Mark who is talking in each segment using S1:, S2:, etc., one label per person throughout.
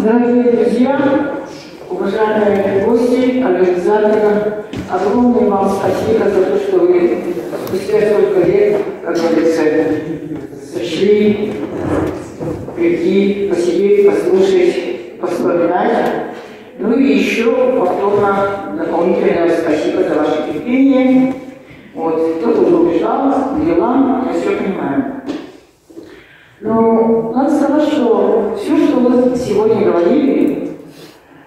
S1: Дорогие друзья, уважаемые гости, организаторы, огромное вам спасибо за то, что вы спустя столько лет, как говорится, сошли, прийти, посидеть, послушать, вспоминать. Ну и еще повторно дополнительное спасибо за ваше терпение. Вот, кто-то уже убежал, дела, я все понимаю. Но надо сказать, что все, что вы сегодня говорили,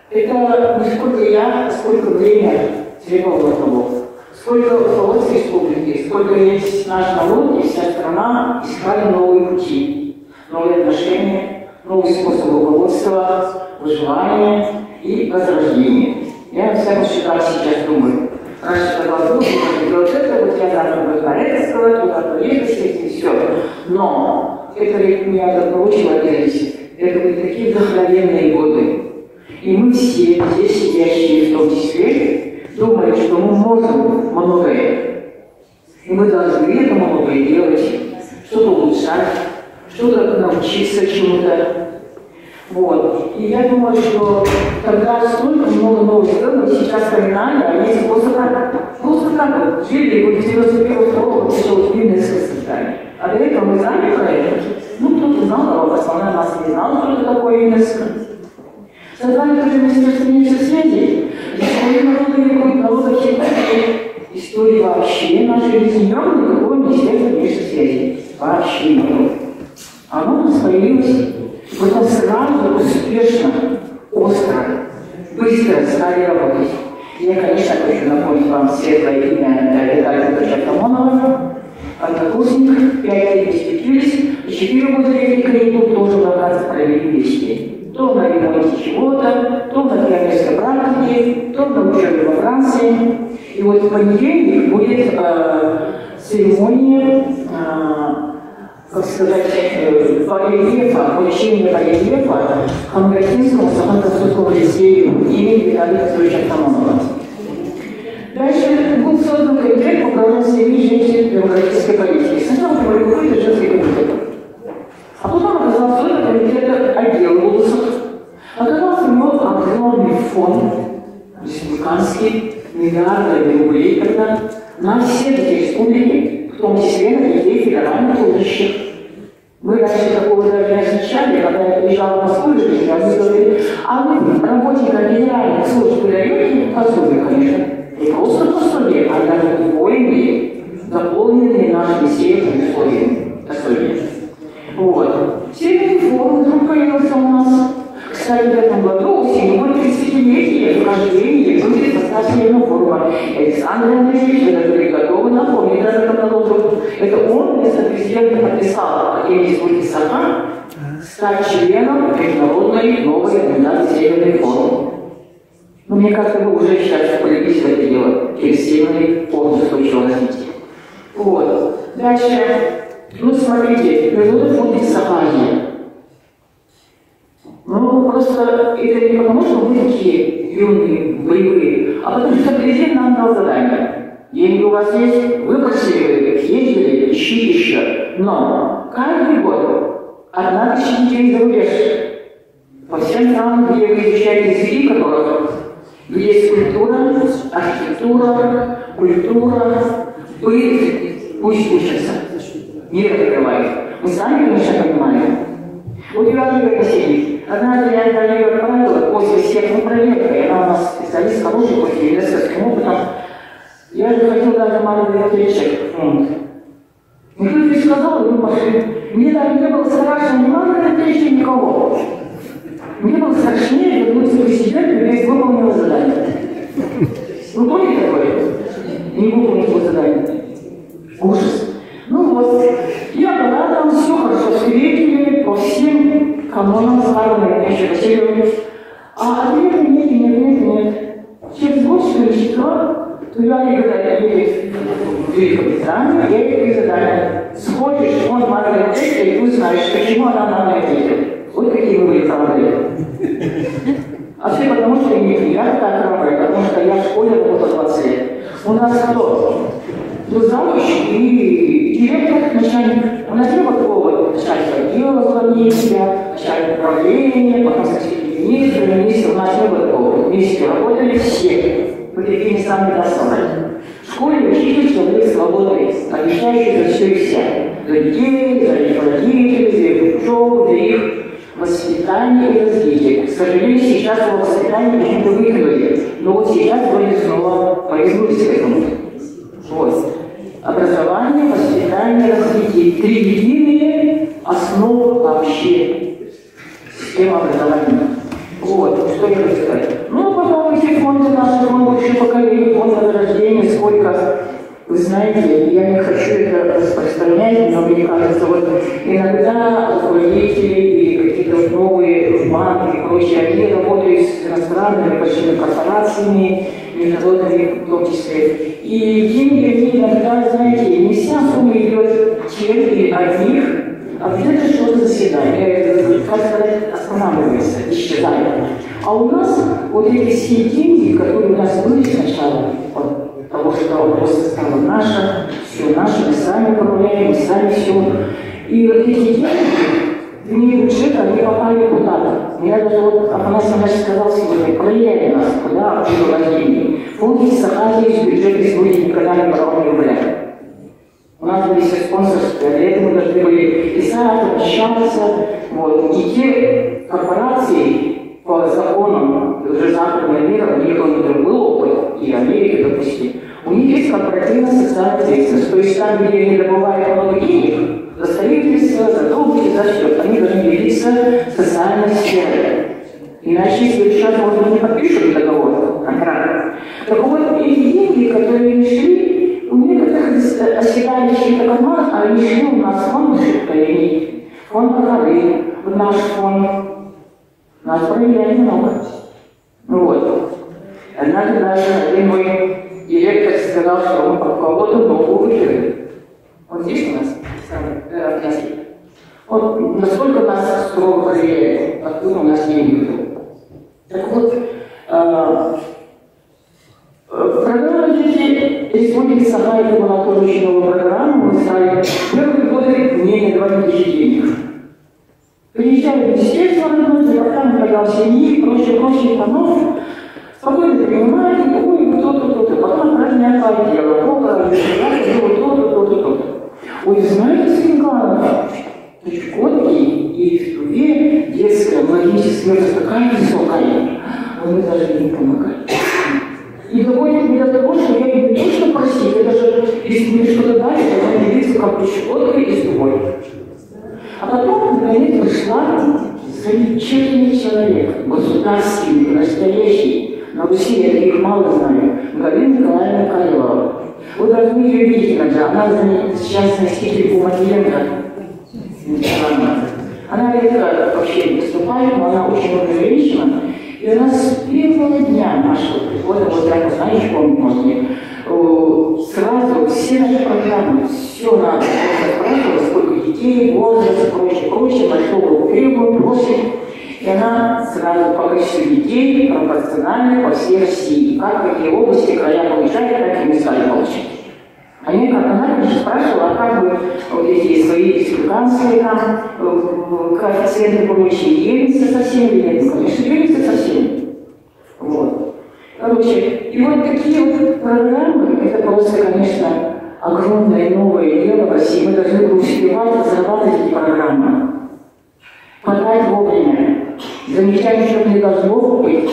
S1: это не сколько я, а сколько время требовало того. Сколько руководства республики, сколько весь наш народ и вся страна искали новые пути, новые отношения, новые способы руководства, выживания и возрождения. Я всяком случае сейчас думаю. Раньше казалось, нужно делать это, вот я завтра буду на это сказать, туда поедешь, и все. Но это не от одного человека зависит. Это были такие вдохновенные годы. И мы все, здесь сидящие в том числе, думали, что мы можем многое. И мы должны это многое делать, что-то улучшать, что-то научиться чему-то. Вот. И я думаю, что когда столько много новых сделано, сейчас вспоминали, а есть просто так вот жили, вот 91-го года началось длинное состояние. А до этого мы знали про это. Ну, кто-то знал, а основная масса не знала, что это такое ЮНЕСКО. Создали тоже Министерство внешних связей, истории народа Китая, истории вообще нашей жизни, никакого Министерства внешних связей. Вообще никакого. Оно у нас появилось. Вот сразу успешно, остро, быстро стали работать. Я, конечно, хочу напомнить вам светлое имя Виталия Камонова, однокурсник, 5 лет перспективились, 4 года летних каникул тоже богатство провели вместе. То на ремонте чего-то, то на пионерской практике, то на учебе во Франции. И вот в понедельник будет церемония, как сказать, барельефа, получение барельефа Хамгатинскому Саханко-Сухому лицею имени Виталия Петровича Камонова. Дальше был создан комитет по управлению семьи женщин демократической политики. Сначала говорил, какой-то женский комитет. А потом оказалось, что это комитет отдел волосов. Оказался у него огромный фонд республиканский, миллиарды рублей тогда, на все эти республики, в том числе на детей федеральных служащих. Мы раньше такого даже не означали, когда я приезжала в Москву, они говорили, а вы работника генеральных служб даете пособие, конечно. Не просто пособие, а даже удвоенные, заполненные нашими сеятельными условиями. Вот. Северный форум вдруг появился у нас. Кстати, в этом году осенью будет 30-летие вхождения будет в состав Северного форума. Александр Андреевич, вы даже готовы напомнить даже каталогу. Это он вместо президента подписал Академии Республики Саха стать членом международной новой организации Северный форум. Но мне кажется, вы уже сейчас полюбите это дело через Северный форум устойчивого развития. Вот. Дальше. Ну, смотрите, природа будет Сахария. Ну, просто это не потому, что вы такие юные, боевые, а потому что президент нам дал задание. Деньги у вас есть, вы просили, ездили, ищите еще. Но каждый год 1000 детей за рубеж. По всем странам, где вы изучаете языки, которых есть культура, архитектура, культура, быт, пусть учатся. Мир открывает. Мы сами, конечно, понимаем. Вот Юрия сидит. Однажды я ее отправила после всех проверок, она у нас специалист хороший, после ЮНЕСКО опытом. Я же хотел даже маленький ответчик. Никто не сказал, и мы пошли. Мне даже не было страшно ни маленького ответчика, никого. Мне было страшнее вернуться к президенту и весь выполнил задание. Вы помните такое? Не выполнил задание. Ужас. Ну вот, я была там, все хорошо встретили, по всем канонам славы Игнатия Васильевича. А ответа нет. Через год, через 4, то я ей говорю, в Великобританию, я ей задание. Сходишь, он Маргарет Тэтчер, и ты знаешь, почему она нам не ответила. Вот какие вы были храбрые. А все потому, что я такая храбрая, потому что я в школе работала 20 лет. У нас кто? Завуч и директор, начальник. У нас не было такого начальника отдела, начальник управления, потом воспитание и развитие. К сожалению, сейчас его воспитание почему-то выкинули, но вот сейчас вроде снова повернулись к этому. Вот. Образование, воспитание, развитие. 3 единые основы вообще системы образования. Вот, что я хочу сказать. Ну, потом эти фонды наши, фонд будущего поколения, фонд возрождения, сколько, вы знаете, я не хочу это распространять, но мне кажется, вот иногда руководители и какие-то вот новые банки и прочие, они работают с иностранными большими корпорациями, международными в том числе. И деньги, они иногда, знаете, не вся сумма идет тех или одних, а где-то что-то заседание, как сказать, останавливается, исчезает. А у нас вот эти все деньги, которые у нас были сначала, от того, что просто стало наше, все наше, мы сами управляем, мы сами все. И вот эти деньги, вне бюджета, они попали куда-то. Мне даже вот Афанасий Иванович сказал сегодня, проверяли нас, куда у нас деньги. Фонд Сахатьевич бюджет республики никогда не брал ни рубля. У нас были все спонсорства, для этого мы должны были писать, общаться. Вот. И те корпорации по законам уже западного мира, у них он был опыт, и Америки, допустим, у них есть корпоративная социальная ответственность. То есть там, где они добывают много денег, за строительство, за долги, за счет, они должны делиться социальной сферой. Иначе, если сейчас, может быть, не подпишут договор, контракт. Так вот, эти деньги, которые не шли, у некоторых оседали чьи-то карманы, а они шли у нас в фонд поколений, фонд Бахады, в наш фонд. Нас проверяли много. Ну вот. Однажды даже один мой директор сказал, что он под кого-то новую выиграли. Вот здесь у нас классик. Вот насколько нас строго проверяют, откуда у нас деньги идут. Так вот, программа «Дети Республики Саха» это была тоже очень новая программа. Мы стали в первые годы не давали денег. Приезжали в министерство, департамент программ семьи и прочее, потом спокойно принимали, ой, то-то, потом разные отделы, то-то. Ой, знаете, Светлана, в Чукотке и в Туве детская младенческая смертность такая высокая, мы даже не помогали. И доводит меня до того, что я не точно просить, я даже, если мне что-то дали, то я делиться как Чукоткой и с Тувой. А потом, наконец, пришла замечательный человек, государственный, настоящий, на Руси я таких мало знаю, Галина Николаевна Карелова. Вы должны ее видеть иногда, она сейчас носитель Бумагиленко. Она редко вообще не выступает, но она очень умная женщина. И у нас с первого дня нашего прихода, вот так, знаешь, помните, сразу все наши программы, все надо спрашивать, сколько детей, возраст, прочее, большого группу требуем, просим. И она сразу по количеству детей пропорционально по всей России. Как в какие области, края получают, так и мы стали получать. Она, конечно, спрашивала, а как бы вот эти свои республиканские там коэффициенты прочие делятся со всеми или нет? Конечно, делятся со всеми. Вот. Короче, и вот такие вот программы, это просто, конечно, огромное новое дело в России. Мы должны бы успевать разрабатывать эти программы. Хватать вовремя. Замечать, что не должно быть.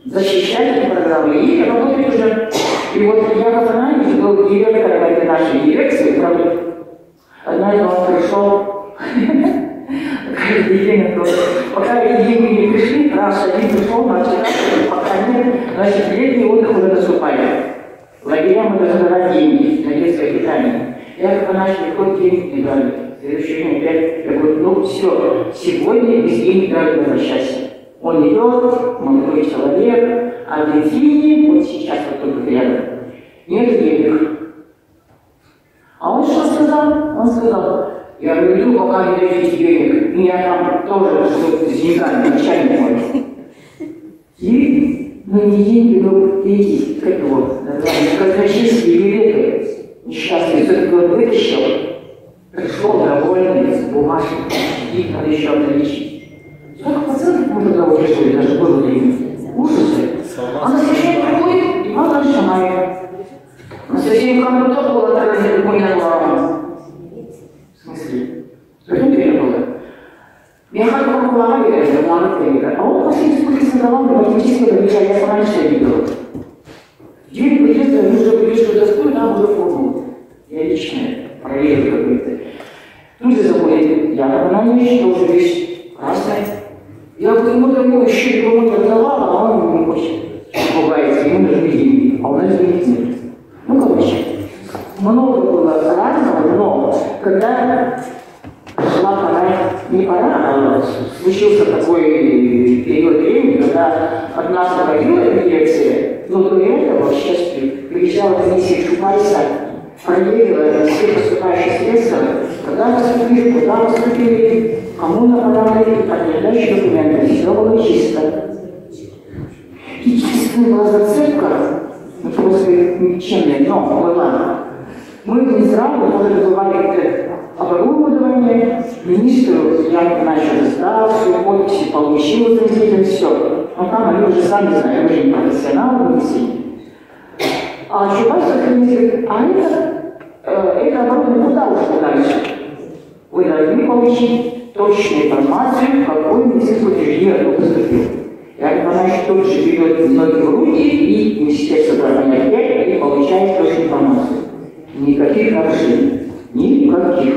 S1: Защищать эти программы. И работать уже. И вот Яков Иванович был директором этой нашей дирекции, правда. Однажды он пришел, каждый день, пока эти деньги не пришли, раз один пришел, пока нет, значит, летний отдых уже наступает. В лагеря мы должны давать деньги на детское питание. Яков Иванович приходит, денег не дали. Следующий день опять, я говорю, ну все, сегодня без денег надо возвращаться. Он идет, молодой человек, а в бензине, вот сейчас вот только рядом, нет денег. А он что сказал? Он сказал, я говорю, пока не дадите денег, меня там тоже ждут с деньгами, начальник мой. И, ну не деньги, но эти, как его, казначейские билеты, несчастный, все-таки он вытащил, пришел довольный, с бумажкой, их надо еще отличить. Сколько пациентов мы тогда удерживали, даже было время. Ужасы. А на следующий приходит, и мало Шамаева. На следующий камеру тоже было отражение, какой я глава. В смысле? Зачем ты это было? Я хочу глава, говорит, мало тренера. А он после республики создавал математического тренера, я сама раньше видела. В день приезда они уже вывешивают доску, и там уже формулу. Я лично проверю какой-то. Тут же заходит Яков Ананьевич, тоже весь красный. Я вот ему домой еще никому не отдавала, а он не хочет. Пугается, ему нужны деньги, а у нас денег нет. Ну, короче, много было разного, но когда шла пора, не пора, а случился такой период времени, когда от нас уходила дирекция, но до этого, сейчас приезжала комиссия Шупайса, проверила все поступающие средства, когда поступили, куда поступили, кому направили, подтверждающие документы, все было чисто. И чистая была зацепка, просто никчемная, но была. Мы не сразу тоже вызывали оборудование, министру я начал сдал, все подписи получил, все. Но там они уже сами знают, уже не профессионалы, не все. А Чубайсов говорит, это оборудование куда ушло дальше? Вы должны получить точную информацию, какой медицинское учреждение оно поступил. Я понимаю, что тут же берет ноги в руки и Министерство здравоохранения и получает точную информацию. Никаких нарушений. Никаких.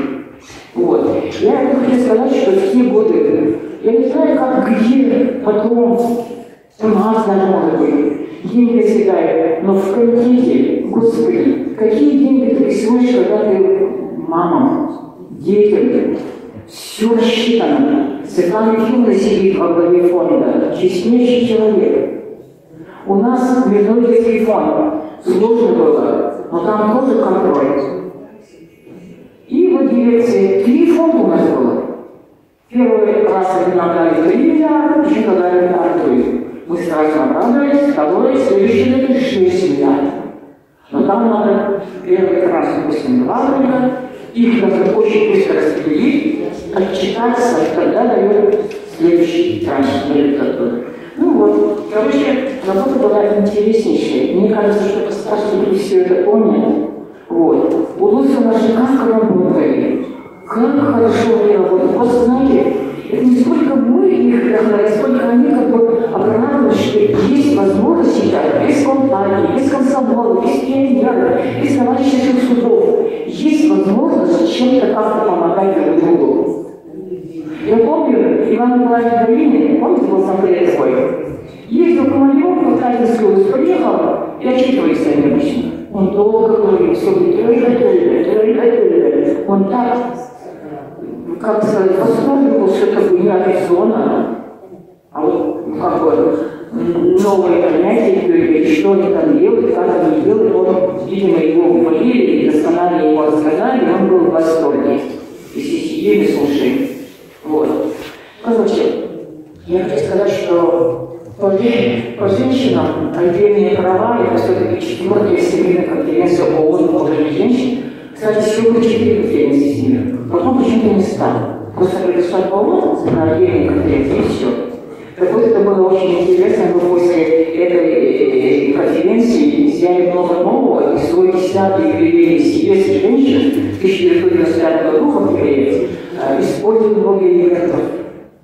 S1: Вот. Я хочу сказать, что в те годы, я не знаю, как, где, потом, у нас даже может быть, деньги съедают, но в комитете, господи, какие деньги ты рисуешь, когда ты мамам, детям, все рассчитано. Светлана Юрьевна сидит во главе фонда, честнейший человек. У нас Международный фонд сложно было, но там тоже контроль. И в дирекции 3 фонда у нас было. Первый раз они нам дали 3 миллиарда, еще дали миллиард. Мы сразу обрадовались, второй, следующий дали 6 миллиардов. Но там надо первый раз, допустим, 2 миллиарда, их надо очень быстро распределить, отчитаться, тогда дает следующий транш. Ну вот, короче, работа была интереснейшая. Мне кажется, что постарше люди все это помнят. Вот. Улусы наши как работали, как хорошо они работали. Просто знаете, это не сколько мы их вдохновляли, сколько они как бы обрадовались, что есть возможность сейчас без компании, без комсомола, без пионеров, без товарищеских судов. Есть возможность чем-то как-то помогать друг другу. Я помню, Иван Николаевич Долинин, помните, был ассамблея такой, ездил в командировку в Таллинскую область, приехал и отчитывается обычно. Он долго говорит, все он так, как сказать, восторгнул, что это не Аризона, а вот как бы новое понятие, что они там делают, как они делают. Он, видимо, его уволили, досконально его рассказали, и он был в восторге. Если сидели, слушали. Вот. Короче, я хочу сказать, что по женщинам отдельные права, это все-таки 4-я Всемирная конференция ООН по правам женщин. Кстати, сегодня 4 конференции с ними. Потом почему-то не стало. Просто предоставить ООН на отдельной конференции, и все. Так вот, это было очень интересно, мы после этой конференции взяли много нового, и свой 10-й юбилей сибирских женщин в 1995 году в октябре использовали многие ивентов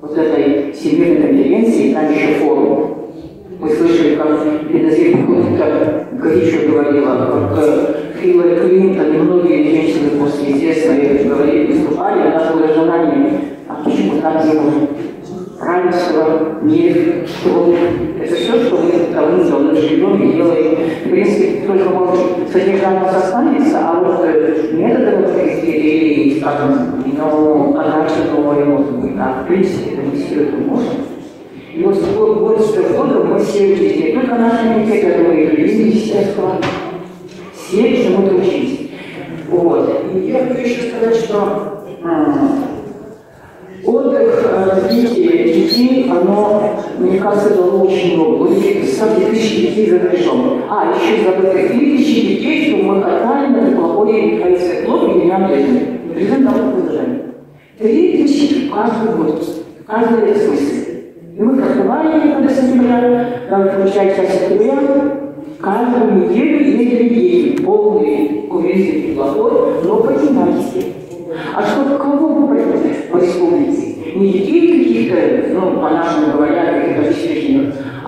S1: вот этой всемирной конференции, там еще форум. Мы слышали, как Беназир Бхутта горячо говорила, как Хиллари Клинтон и многие женщины после известной говорили, выступали, у нас было желание, а почему так не можем? Равенство, мир, труд. Это все, что мы давно живем и делаем. В принципе, только может содержание у нас останется, а вот методы или, скажем, но подача новая может быть. А в принципе, это не все это можно. И вот с года мы все учились. Не только наши комитеты, это мы и другие министерства. Все чему-то учились. Вот. И я хочу еще сказать, что отдых, развитие детей, оно, мне кажется, дало очень много. Вот эти 1000 детей за рубежом. А, еще забыто 3000 детей, что мы катали на теплоходе Алексея Клоп и Илья Брежнев. Президент дал предложение. 3000 каждый год. Каждый лет в смысле. И мы катали до сентября, нам получается сентября. Каждую неделю ездили дети, полные, увезли теплоход, но по тематике. А что кого выбрать по республике? Не детей каких-то, ну, по-нашему говоря,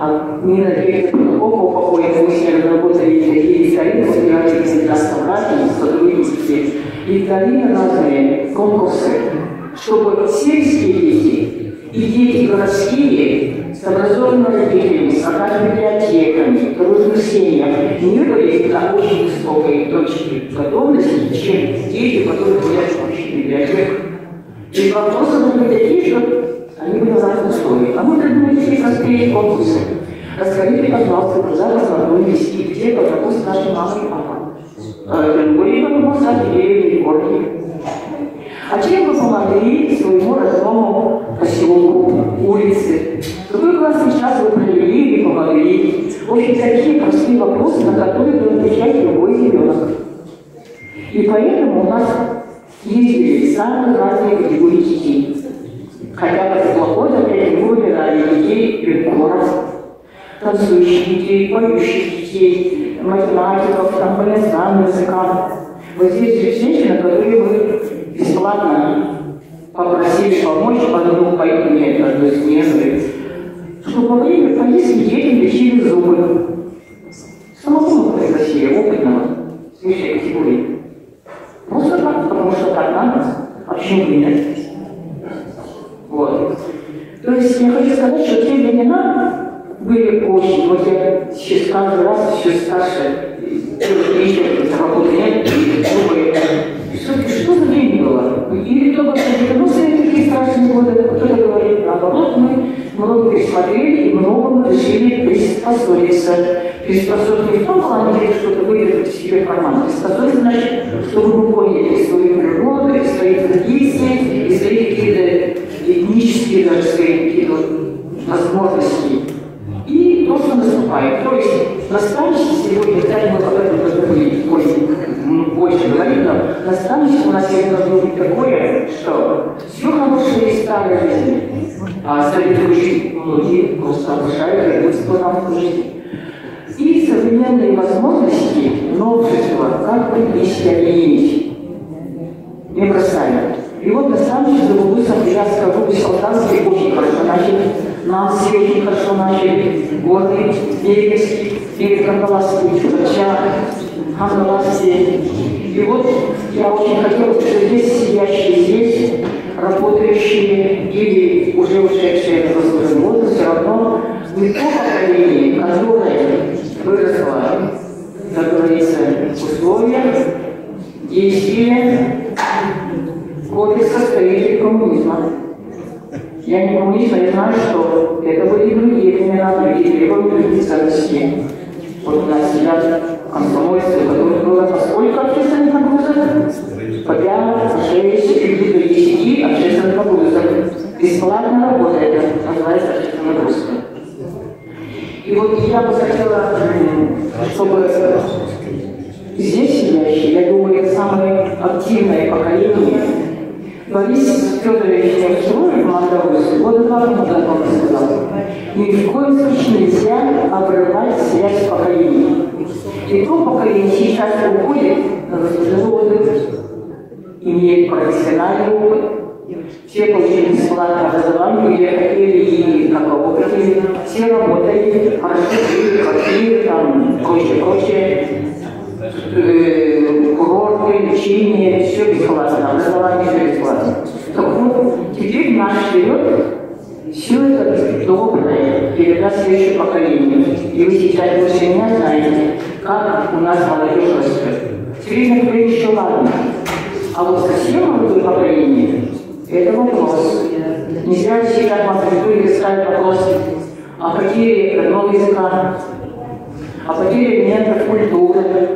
S1: А Нина Дрейфер-Петухова, упокоенная, мы с ней разработали и викторины, собирали в 19 браке, сотрудничестве, и викторины разные, конкурсы, чтобы сельские дети и дети городские с образованными родителями, с библиотеками, в дружных семьях не были на очень высокой точке готовности, чем дети, которые гуляют в общих библиотеках. И вопросы были такие, что они были в разных условиях. А мы придумали такие простые конкурсы. Расскажите, пожалуйста, куда вы знакомились и где по какому с нашей мамой и папой. Были бы мы деревья и горки. А чем вы помогли своему родному поселку, улице? Какой классный час вы провели или помогли? В общем, такие простые вопросы, на которые будет отвечать любой ребенок. И поэтому у нас ездили самые разные категории детей. Хотя бы плохой запрет мы выбирали детей легкоров, танцующих детей, поющих детей, математиков, там, по иностранным языкам. Вот здесь есть женщина, которую мы бесплатно попросили помочь, одну поют мне одной смены, чтобы во время поездки детям лечили зубы. Самого мы пригласили, опытного, с высшей категории. Просто так, потому что так надо, а почему бы нет? Вот. То есть я хочу сказать, что те времена были очень, вот я сейчас каждый раз еще старше, работы нет, думаю, что за время было? Или только в 90-е такие страшные годы, кто-то говорит, наоборот, мы много пересмотрели и многому решили приспособиться. Приспособиться не в том плане, что-то выдержать в себе карман. Приспособиться, значит, чтобы мы поняли свою природу, свои традиции, и свои какие-то этнические, даже свои какие-то возможности. И то, что наступает. То есть наставничество сегодня, кстати, мы об этом должны больше говорить, но наставничество у нас сегодня должно быть такое, что все хорошее из старой жизни, а советующие многие просто обожают и идут в жизни. И современные возможности, новшества, как бы вместе объединить. Не бросаем. И вот наставничество в Лугусах, я скажу, бессолдатские очень хорошо начали. Нации очень хорошо начали. Горный, Береговский, Берег-Кандаласский, Чудача, Хангаласский. И вот я очень хотела, что здесь сидящие здесь, работающие или уже ушедшие в заслуженный возраст, все равно не то поколение, которое выросло, как говорится, в условиях действия кодекса строителей коммунизма. Я не коммунист, но я знаю, что это были другие времена, другие требования, другие ценности. Вот у нас сидят комсомольцы, у которых было поскольку общественных нагрузок? По 5, по 6, или до 10 общественных нагрузок. Бесплатная работа, это называется общественная нагрузка. И вот я бы хотела, чтобы здесь сидящие, я думаю, это самое активное поколение. Борис Федорович Немцов, Мандавус, года 2 назад он сказал, ни в коем случае нельзя обрывать связь поколений. И то поколение сейчас уходит на заслуженный отдых, имеет профессиональный опыт, все получили бесплатное образование, где хотели и на кого хотели, все работали, хорошо жили, квартиры, там, прочее. Курорты, лечение, все бесплатно, образование все бесплатно. Так вот, теперь наш вперед все это доброе передаст следующее поколение. И вы сейчас больше меня знаете, как у нас молодежь растет. Среднее поколение еще ладно, а вот совсем молодое поколение – это вопрос. Нельзя сейчас в аудитории ставить вопрос о потере родного языка, о потере элементов культуры,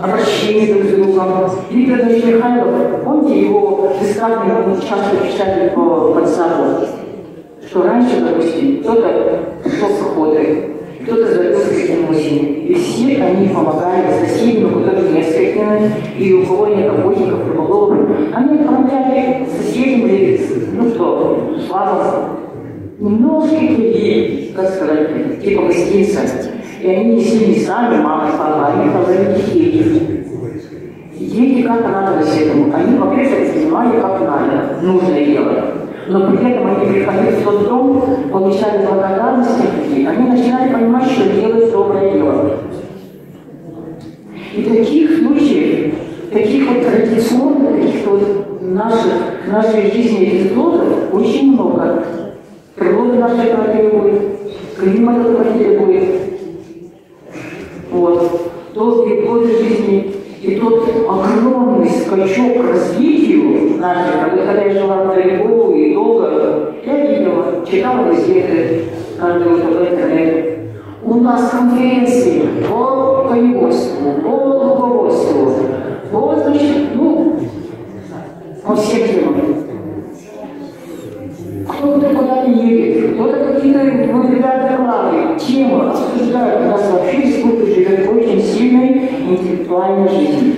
S1: обращение друг с другом. Виктор Ильич Михайлов, помните его эстрадный часто писатель по WhatsApp, что раньше, допустим, кто-то шел с охоты, кто-то забился к осени, и все они помогали соседям, у которых несколько, и у кого нет охотников, рыболовов, они отправляли соседям или, ну что, слава, немножко людей, как сказать, типа гостиница. И они несли не сами, мама и папа, они отправляли детей. И дети как радовались этому. Они, во-первых, понимали, как надо, нужное дело. Но при этом они приходили в тот дом, получали благодарность люди, они начинают понимать, что делать доброе дело. И таких случаев, таких вот традиционных, каких-то вот нашей жизни эпизодов очень много. Природа наша этого требует, климат этого требует. Вот. Долгие годы жизни и тот огромный скачок к развитию нашего, когда я жила далеко и долго, я видела, читала газеты, каждый вот об интернете. У нас конференции по коневодству, по луговодству, по, значит, по всем темам. Кто-то куда-то едет, кто-то какие-то выдвигает доклады, темы обсуждают. У нас вообще республика живет очень сильной интеллектуальной жизнью.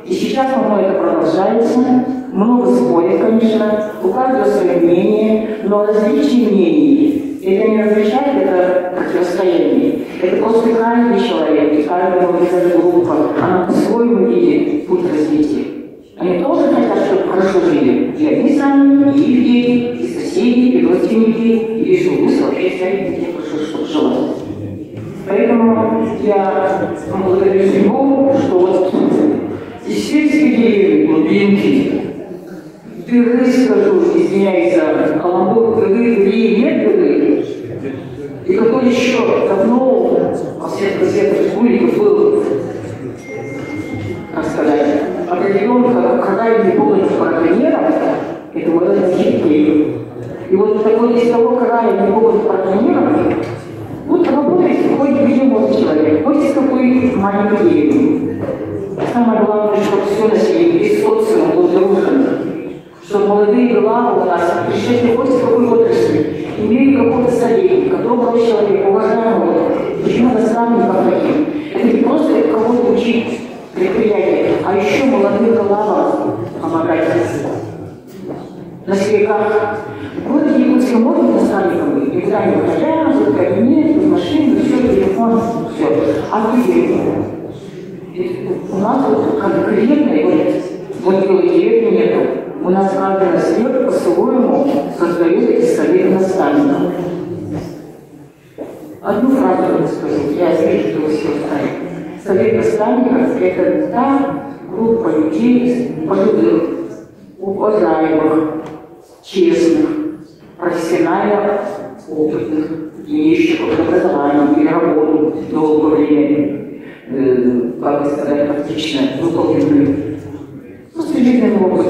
S1: И сейчас это продолжается, много спорят, конечно, у каждого свое мнение, но различие мнений это не означает это противостояние. Это просто каждый человек, и каждая группа, она по-своему видит путь развития. Они тоже хотят, чтобы хорошо жили. И они сами, и их дети, и соседи, и родственники, и чтобы мы вообще стали детей хорошо, чтобы жила. Поэтому я благодарю Богу, что вот из сельской деревни, глубинки, дыры, скажу, извиняюсь за каламбур, дыры, нет дыры. И какой еще давно Светлый Гуликов был, как сказать, определен, когда я не был браконьером, это вот этот хитрый. И вот такой из того края не был браконьером, вот работает, хоть где может человек, хоть из какой маленькой деревни. Самое главное, чтобы все население, весь социум был дружен, чтобы молодые головы у нас, пришедшие хоть из какой отрасли, имели какого-то советника, доброго человека, уважаемого, почему наставника таким. Это не просто кого-то учить предприятие, а еще молодых головам помогать. На селеках. В городе Якутске можно наставником быть, никуда не выходя, в кабинет, в машину, все, телефон, все. А где? У нас вот конкретной, вот белой деревни нету. У нас каждый наслед по-своему создает эти советы наставников. Одну фразу я скажу, я вижу, что вы все знаете. Совет наставников – это та группа людей, пожилых, уважаемых, честных, профессионально опытных, имеющих образование, переработку долгое время, как бы сказать, практично выполненную. Жизненный опыт.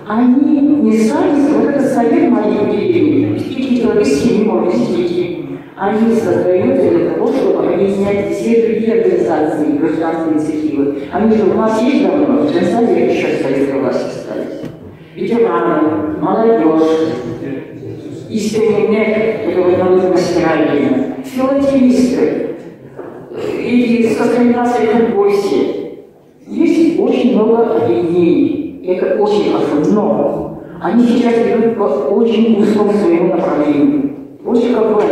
S1: Они не сами, вот этот совет моей деревни, какие-то семьи, дети, они создаются для того, чтобы объединять все другие организации, гражданские инициативы. Они же у нас есть давно, в Дженсале еще советской власти остались. Ветераны, молодежь, истинный нет, это вот народное настроение, филателисты, и с организацией конкурсии. Есть очень много объединений. Это очень хорошо, но они сейчас идут по очень узкому своему направлению. Очень как бы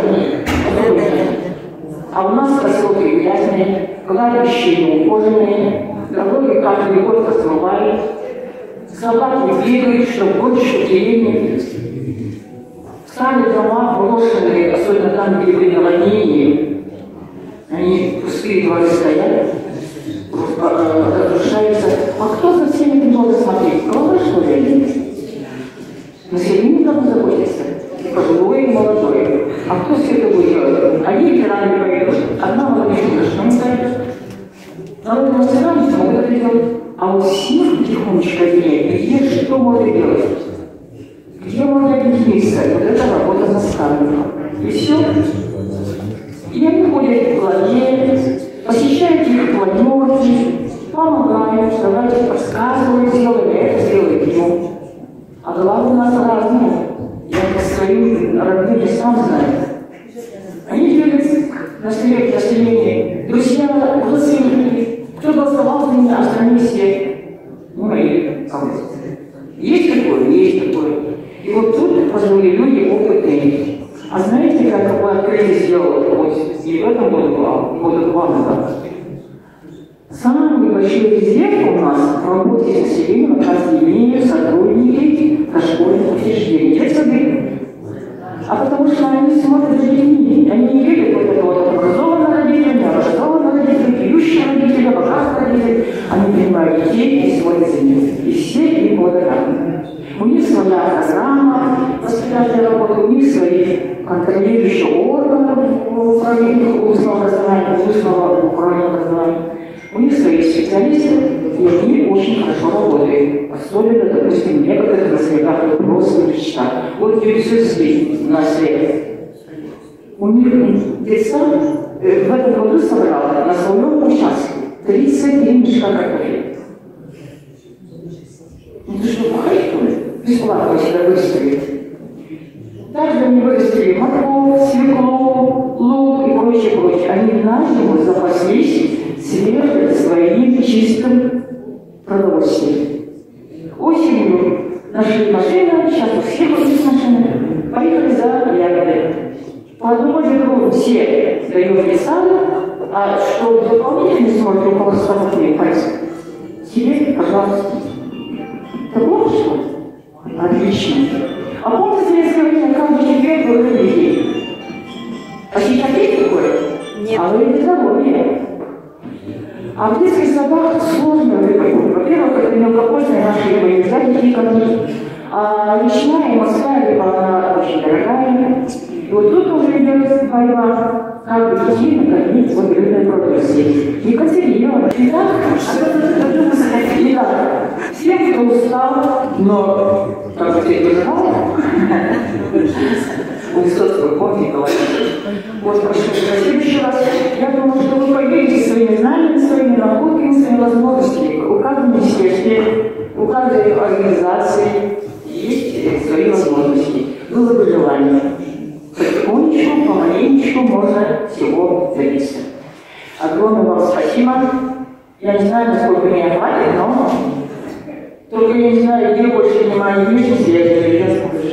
S1: а у нас поселки грязные, кладбища неухоженные, дороги каждый год размывают, собаки бегают, чтобы больше деревни. Старые дома брошенные, особенно там, где были наводнения, они пустые дворы стоят, разрушаются. А кто за всеми этим должен смотреть? Глава, что ли? Население должно заботиться. Пожилое и молодое. А кто все это будет делать? Они ветераны пойдут, одна молодежь что ставит. Народные мастера смогут это делать. А вот всех потихонечку объединять, где что можно делать? Где можно объединиться? Вот это работа наставников. И все. И они ходят в главе, посещают их планерки, помогают, давайте подсказывают, сделали это, сделали то. А главы у нас разные. Я по своим родным местам знаю. Они делят население. Друзья, родственники, кто голосовал за меня, остальные все. Мои. Есть такое? Есть такое. И вот тут пожилые люди опытные. А знаете, как вы открытие сделали, вот и в этом году два назад? Самый большой резерв у нас в работе с населением, как раз имеют сотрудники дошкольных учреждений. а потому что они смотрят за детьми. Они не видят вот этого вот образованного родителя, необразованного родителя, пьющего родителя, богатого родителя. Они принимают детей и смотрят за ними. И все им благодарны. У них своя программа воспитательной работы, у них свои контролирующие органы управления устного образования, устного управления образованием. У них свои специалисты, и они очень хорошо работают. Особенно, допустим, в некоторых наследах вопросов личта. Вот Юрисовский на свете. У них детсад в этом году собрал на своем участке 33 мешка картофеля. Это что, похайкали? Бесплатно всегда выставили. Также они вырастили морковь, свеклу, лук и прочее, прочее. Они на зиму запаслись своим чистым продовольствием. Осенью нашли машину, сейчас у всех есть машины, поехали за ягодой. По одному ведру все даем в лесам, а что дополнительно смотрит у кого способнее пальцев, тебе, пожалуйста. Это плохо, что ли? Отлично. А помните, в советское время каждый четверг был религии? А сейчас есть такое? Нет. А вы это здоровье. А в детских садах сложно выбрать. Во-первых, это мелкопольные наши либо нельзя детей кормить. А речная и морская либо она очень дорогая. И вот тут уже идет борьба, как бы детей накормить вот рыбной продукцией. Екатерина, итак, всем, кто устал, но как бы ты держал, у Высоцкого помните, говорит. Вот, прошу, спасибо еще раз. Я думаю, что вы поделитесь своими знаниями, своими находками, своими возможностями. У каждого министерства, у каждой организации есть свои возможности. Было бы желание. Потихонечку, помаленечку можно всего добиться. Огромное вам спасибо. Я не знаю, насколько меня хватит, но только я не знаю, где больше внимания, ниже, я не скажу.